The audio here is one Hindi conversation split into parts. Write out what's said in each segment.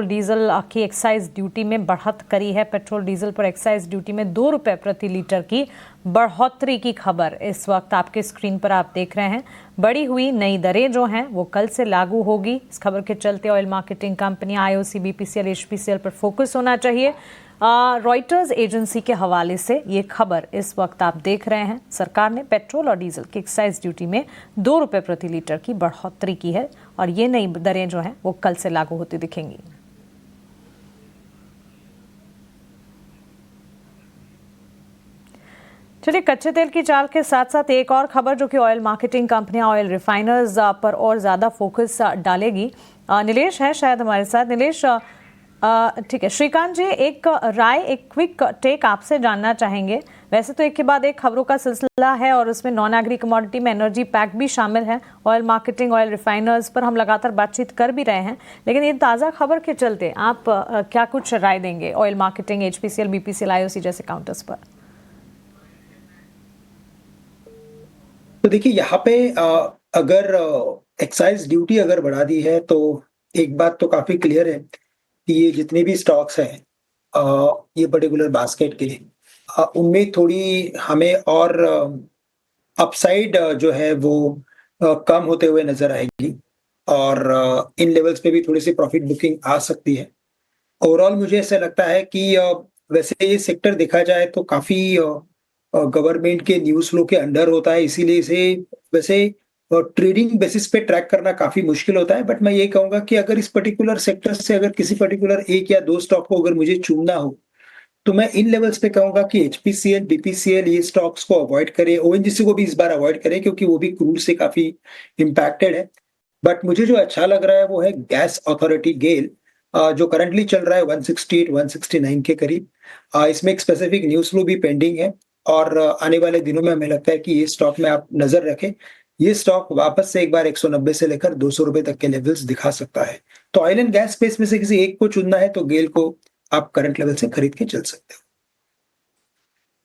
डीजल की एक्साइज ड्यूटी में बढ़त करी है। पेट्रोल डीजल पर एक्साइज ड्यूटी में 2 रुपए प्रति लीटर की बढ़ोतरी की खबर इस वक्त आपके स्क्रीन पर आप देख रहे हैं। बढ़ी हुई नई दरें जो हैं वो कल से लागू होगी। इस खबर के चलते oil marketing company IOC, BPCL, HPCL पर फोकस होना चाहिए। रॉयटर्स एजेंसी के हवाले से ये खबर इस वक्त आप देख रहे हैं। सरकार ने पेट्रोल और डीजल की एक्साइज ड्यूटी में 2 रुपए प्रति लीटर की बढ़ोतरी की है और ये नई दरें जो हैं वो कल से लागू होती दिखेंगी। चलिए, कच्चे तेल की चाल के साथ साथ एक और खबर जो कि ऑयल मार्केटिंग कंपनियां ऑयल रिफाइनर्स पर और ज़्यादा फोकस डालेगी। नीलेश है शायद हमारे साथ। नीलेश, ठीक है। श्रीकांत जी, एक राय, एक क्विक टेक आपसे जानना चाहेंगे। वैसे तो एक के बाद एक खबरों का सिलसिला है और उसमें नॉन एग्री कमोडिटी में एनर्जी पैक भी शामिल है। ऑयल मार्केटिंग, ऑयल रिफाइनर्स पर हम लगातार बातचीत कर भी रहे हैं, लेकिन ये ताज़ा खबर के चलते आप क्या कुछ राय देंगे oil marketing, HPCL, BPCL, IOC जैसे काउंटर्स पर? तो देखिए, यहाँ पे अगर एक्साइज ड्यूटी अगर बढ़ा दी है तो एक बात तो काफी क्लियर है कि ये जितने भी स्टॉक्स हैं ये पर्टिकुलर बास्केट के लिए उनमें थोड़ी हमें और अपसाइड जो है वो कम होते हुए नजर आएगी और इन लेवल्स पे भी थोड़ी सी प्रॉफिट बुकिंग आ सकती है। ओवरऑल मुझे ऐसा लगता है कि वैसे ये सेक्टर देखा जाए तो काफी गवर्नमेंट के न्यूज फ्लो के अंडर होता है, इसीलिए इसे वैसे ट्रेडिंग बेसिस पे ट्रैक करना काफी मुश्किल होता है। बट मैं ये कहूंगा कि अगर इस पर्टिकुलर सेक्टर से अगर किसी पर्टिकुलर एक या दो स्टॉक को अगर मुझे चुनना हो तो मैं इन लेवल्स पे कहूंगा कि एचपीसीएल, बीपीसीएल ये स्टॉक्स को अवॉइड करें। ओएनजीसी को भी इस बार अवॉइड करें क्योंकि वो भी क्रूड से काफी इम्पैक्टेड है। बट मुझे जो अच्छा लग रहा है वो है गैस अथॉरिटी गेल, जो करंटली चल रहा है 168 169 के करीब। इसमें एक स्पेसिफिक न्यूज फ्लो भी पेंडिंग है और आने वाले दिनों में हमें लगता है कि ये स्टॉक में आप नजर रखें। ये स्टॉक वापस से एक बार 190 से लेकर 200 रुपए तक के लेवल्स दिखा सकता है। तो ऑयल एंड गैस स्पेस में से किसी एक को चुनना है तो गेल को आप करंट लेवल से खरीद के चल सकते हो।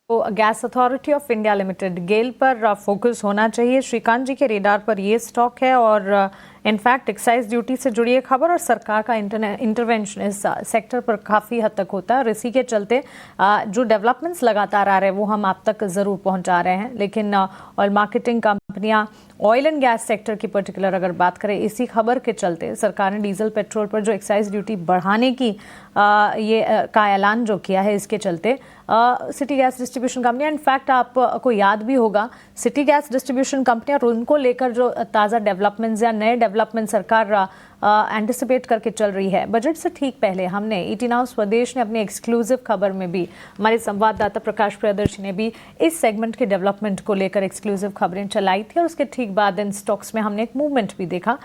तो gas authority of India limited, GAIL पर फोकस होना चाहिए। श्रीकांत जी के रेडार पर ये स्टॉक है और इनफैक्ट एक्साइज ड्यूटी से जुड़ी एक खबर और सरकार का इंटरवेंशन इस सेक्टर पर काफ़ी हद तक होता है और इसी के चलते जो डेवलपमेंट्स लगातार आ रहे हैं वो हम आप तक ज़रूर पहुंचा रहे हैं। लेकिन ऑयल मार्केटिंग कंपनियां ऑयल एंड गैस सेक्टर की पर्टिकुलर अगर बात करें, इसी खबर के चलते सरकार ने डीजल पेट्रोल पर जो एक्साइज ड्यूटी बढ़ाने की का ऐलान जो किया है, इसके चलते सिटी गैस डिस्ट्रीब्यूशन कंपनियां, इनफैक्ट आपको याद भी होगा सिटी गैस डिस्ट्रीब्यूशन कंपनियां और उनको लेकर जो ताज़ा डेवलपमेंट्स या नए डेवलपमेंट सरकार एंटिसिपेट करके चल रही है। बजट से ठीक पहले हमने ईटी नाउ स्वदेश ने अपनी एक्सक्लूसिव खबर में भी, हमारे संवाददाता प्रकाश प्रियदर्शी ने भी इस सेगमेंट के डेवलपमेंट को लेकर एक्सक्लूसिव खबरें चलाई थी और उसके ठीक बाद इन स्टॉक्स में हमने एक मूवमेंट भी देखा।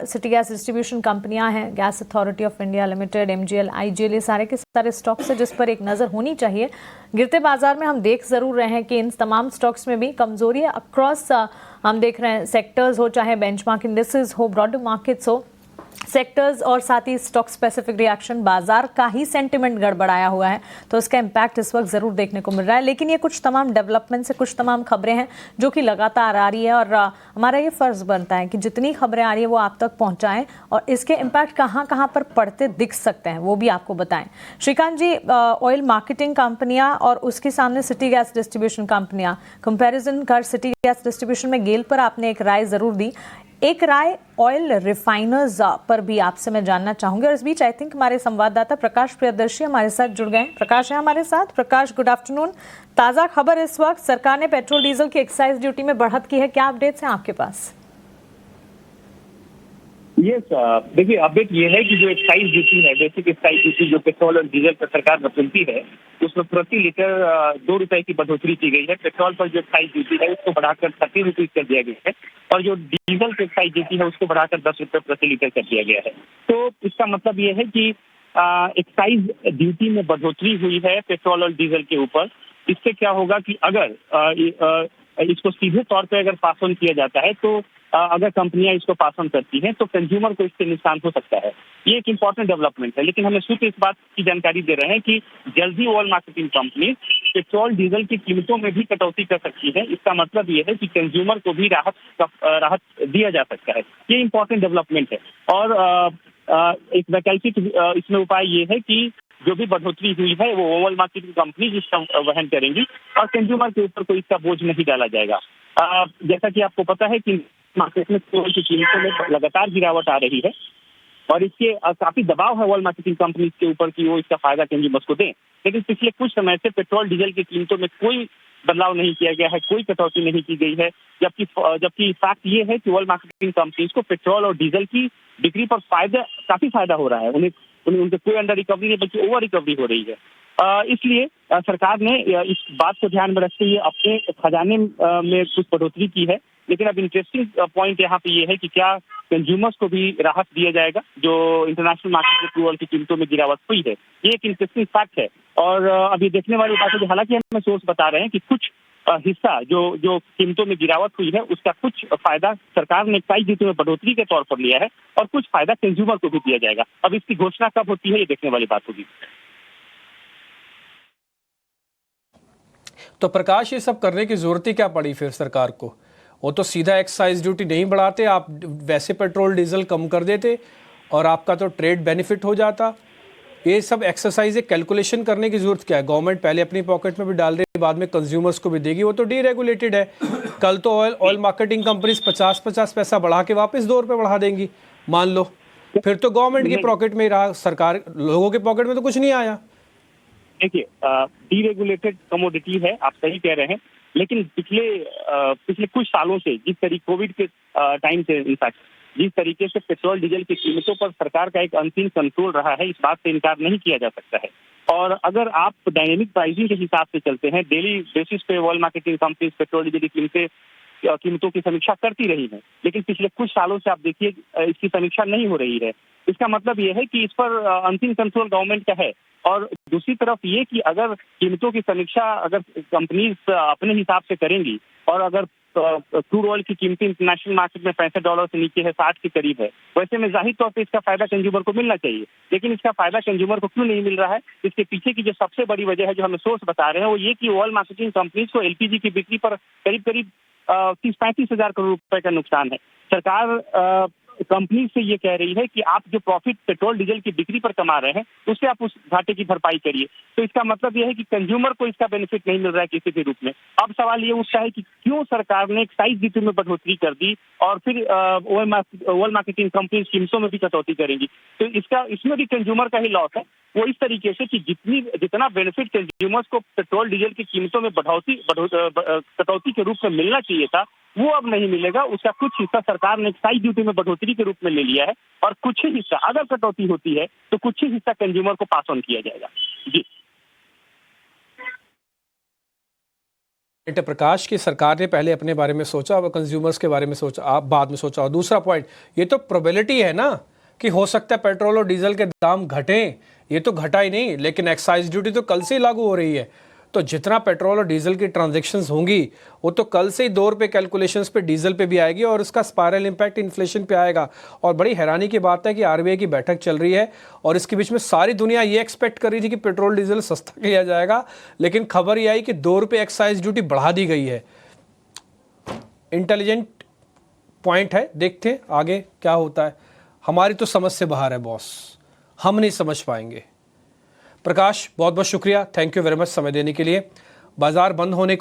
सिटी गैस डिस्ट्रीब्यूशन कंपनियां हैं, gas authority of India limited, MGL, IGL, ये सारे के सारे स्टॉक्स है जिस पर एक नज़र होनी चाहिए। गिरते बाजार में हम देख ज़रूर रहे हैं कि इन तमाम स्टॉक्स में भी कमजोरी है अक्रॉस हम देख रहे हैं सेक्टर्स हो, चाहे बेंचमार्क इंडेक्सेस हो, ब्रॉडर मार्केट्स हो, सेक्टर्स और साथ ही स्टॉक स्पेसिफिक रिएक्शन, बाजार का ही सेंटिमेंट गड़बड़ाया हुआ है तो उसका इम्पैक्ट इस वक्त ज़रूर देखने को मिल रहा है। लेकिन ये कुछ तमाम डेवलपमेंट से कुछ तमाम खबरें हैं जो कि लगातार आ रही है और हमारा ये फ़र्ज़ बनता है कि जितनी खबरें आ रही है वो आप तक पहुंचाएं और इसके इम्पैक्ट कहाँ कहाँ पर पड़ते दिख सकते हैं वो भी आपको बताएं। श्रीकांत जी, ऑयल मार्केटिंग कंपनियाँ और उसके सामने सिटी गैस डिस्ट्रीब्यूशन कंपनियाँ, कंपेरिजन कर सिटी गैस डिस्ट्रीब्यूशन में गेल पर आपने एक राय ज़रूर दी, एक राय ऑयल रिफाइनर्स पर भी आपसे मैं जानना चाहूंगी। और इस बीच आई थिंक हमारे संवाददाता प्रकाश प्रियदर्शी हमारे साथ जुड़ गए। प्रकाश है हमारे साथ। प्रकाश, गुड आफ्टरनून। ताज़ा खबर इस वक्त, सरकार ने पेट्रोल डीजल की एक्साइज ड्यूटी में बढ़त की है, क्या अपडेट्स हैं आपके पास? यस, देखिए अपडेट ये है कि जो एक्साइज ड्यूटी है, बेसिक एक्साइज ड्यूटी जो पेट्रोल और डीजल पर सरकार वसूलती है, उसमें प्रति लीटर 2 रुपए की बढ़ोतरी की गई है। पेट्रोल पर जो एक्साइज ड्यूटी है उसको बढ़ाकर 30 रुपीज कर दिया गया है और जो डीजल की एक्साइज ड्यूटी है उसको बढ़ाकर 10 रुपए प्रति लीटर कर दिया गया है। तो इसका मतलब ये है कि एक्साइज ड्यूटी में बढ़ोतरी हुई है पेट्रोल और डीजल के ऊपर। इससे क्या होगा कि अगर इसको सीधे तौर पर अगर पास ऑन किया जाता है तो अगर कंपनियां इसको पास ऑन करती हैं तो कंज्यूमर को इससे नुकसान हो सकता है। ये एक इंपॉर्टेंट डेवलपमेंट है, लेकिन हमें सूत्र इस बात की जानकारी दे रहे हैं कि जल्द ही oil marketing company petrol diesel की कीमतों में भी कटौती कर सकती है। इसका मतलब ये है कि कंज्यूमर को भी राहत दिया जा सकता है। ये इंपॉर्टेंट डेवलपमेंट है। और एक वैकल्पिक इसमें उपाय ये है कि जो भी बढ़ोतरी हुई है वो ऑयल मार्केटिंग कंपनी इसका वहन करेंगी और कंज्यूमर के ऊपर कोई इसका बोझ नहीं डाला जाएगा। जैसा कि आपको पता है कि मार्केट में पेट्रोल की कीमतों में लगातार गिरावट आ रही है और इसके काफी दबाव है ऑयल मार्केटिंग कंपनी के ऊपर कि वो इसका फायदा कंज्यूमर्स को दें। लेकिन पिछले कुछ समय से पेट्रोल डीजल की कीमतों में कोई बदलाव नहीं किया गया है, कोई कटौती नहीं की गई है। जबकि फैक्ट ये है कि ऑयल मार्केटिंग कंपनीज को पेट्रोल और डीजल की बिक्री पर काफी फायदा हो रहा है। उनके कोई अंडर रिकवरी नहीं बल्कि ओवर रिकवरी हो रही है। इसलिए सरकार ने इस बात को ध्यान में रखते हुए अपने खजाने में कुछ बढ़ोतरी की है। लेकिन अब इंटरेस्टिंग पॉइंट यहाँ पे ये है कि क्या कंज्यूमर्स को भी राहत दिया जाएगा जो इंटरनेशनल मार्केट में क्रूड ऑयल की कीमतों में गिरावट हुई है। ये एक इंटरेस्टिंग फैक्ट है और अभी देखने वाली बात है कि हालांकि हमें सोर्स बता रहे हैं कि कुछ हिस्सा जो कीमतों में गिरावट हुई है उसका कुछ फायदा सरकार ने एक्साइज ड्यूटी में बढ़ोतरी के तौर पर लिया है और कुछ फायदा कंज्यूमर को भी दिया जाएगा। अब इसकी घोषणा कब होती है ये देखने वाली बात होगी। तो प्रकाश, ये सब करने की जरूरत ही क्या पड़ी फिर सरकार को? वो तो सीधा एक्साइज ड्यूटी नहीं बढ़ाते, आप वैसे पेट्रोल डीजल कम कर देते और आपका तो ट्रेड बेनिफिट हो जाता। ये सब एक्सरसाइज कैलकुलेशन करने की जरूरत क्या है? गवर्नमेंट पहले अपनी पॉकेट में भी डाल देगी, बाद में कंज्यूमर्स को भी देगी। वो तो डीरेगुलेटेड है। कल तो ऑयल मार्केटिंग कंपनीज 50-50 पैसा बढ़ा के वापस 2 रुपये बढ़ा देंगी, मान लो। फिर तो गवर्नमेंट की पॉकेट में ही रहा, सरकार लोगों के पॉकेट में तो कुछ नहीं आया। देखिए, डीरेगुलेटेड कमोडिटी है, आप सही कह रहे हैं, लेकिन पिछले कुछ सालों से जिस तरीके कोविड के टाइम से इनफैक्ट जिस तरीके से पेट्रोल डीजल की कीमतों पर सरकार का एक अनसीन कंट्रोल रहा है, इस बात से इनकार नहीं किया जा सकता है। और अगर आप डायनेमिक प्राइसिंग के हिसाब से चलते हैं, डेली बेसिस पे oil marketing companies petrol diesel की कीमतों की समीक्षा करती रही है, लेकिन पिछले कुछ सालों से आप देखिए इसकी समीक्षा नहीं हो रही है। इसका मतलब ये है कि इस पर अंतिम कंट्रोल गवर्नमेंट का है। और दूसरी तरफ ये कि अगर कीमतों की समीक्षा अगर कंपनीज अपने हिसाब से करेंगी और अगर क्रूड ऑयल की कीमतें इंटरनेशनल मार्केट में $65 से नीचे है, 60 के करीब है, वैसे में जाहिर तौर पे इसका फायदा कंज्यूमर को मिलना चाहिए। लेकिन इसका फायदा कंज्यूमर को क्यों नहीं मिल रहा है? इसके पीछे की जो सबसे बड़ी वजह है जो हमें सोर्स बता रहे हैं वो ये कि ऑयल मार्केटिंग कंपनीज को एलपीजी की बिक्री पर करीब 30-35 हजार करोड़ रुपए का नुकसान है। सरकार कंपनी से ये कह रही है कि आप जो प्रॉफिट पेट्रोल डीजल की बिक्री पर कमा रहे हैं उससे आप उस घाटे की भरपाई करिए। तो इसका मतलब यह है कि कंज्यूमर को इसका बेनिफिट नहीं मिल रहा है किसी भी रूप में। अब सवाल ये उठता है कि क्यों सरकार ने एक्साइज ड्यूटी में बढ़ोतरी कर दी और फिर ऑयल मार्केटिंग कंपनी कीमतों में भी कटौती करेंगी। तो इसमें भी कंज्यूमर का ही लॉस है। वो इस तरीके से कि जितना बेनिफिट कंज्यूमर्स को पेट्रोल डीजल की कीमतों में कटौती के रूप में मिलना चाहिए था, वो अब नहीं मिलेगा। उसका कुछ हिस्सा सरकार ने एक्साइज ड्यूटी में बढ़ोतरी के रूप में ले लिया है और कुछ ही हिस्सा, अगर कटौती होती है तो कुछ ही हिस्सा कंज्यूमर को पास ऑन किया जाएगा। जी प्रकाश की सरकार ने पहले अपने बारे में सोचा और कंज्यूमर्स के बारे में सोचा, आप बाद में सोचा। और दूसरा पॉइंट, ये तो प्रोबेबिलिटी है ना कि हो सकता है पेट्रोल और डीजल के दाम घटें। ये तो घटा ही नहीं, लेकिन एक्साइज ड्यूटी तो कल से ही लागू हो रही है। तो जितना पेट्रोल और डीजल की ट्रांजैक्शंस होंगी वो तो कल से ही 2 रुपये कैलकुलेशंस पे डीजल पे भी आएगी और इसका स्पायरल इम्पैक्ट इन्फ्लेशन पे आएगा। और बड़ी हैरानी की बात है कि आरबीआई की बैठक चल रही है और इसके बीच में सारी दुनिया ये एक्सपेक्ट कर रही थी कि पेट्रोल डीजल सस्ता किया जाएगा, लेकिन खबर ये आई कि 2 रुपये एक्साइज ड्यूटी बढ़ा दी गई है। इंटेलिजेंट पॉइंट है, देखते हैं आगे क्या होता है। हमारी तो समझ से बाहर है बॉस, हम नहीं समझ पाएंगे। प्रकाश, बहुत बहुत शुक्रिया, थैंक यू वेरी मच समय देने के लिए। बाजार बंद होने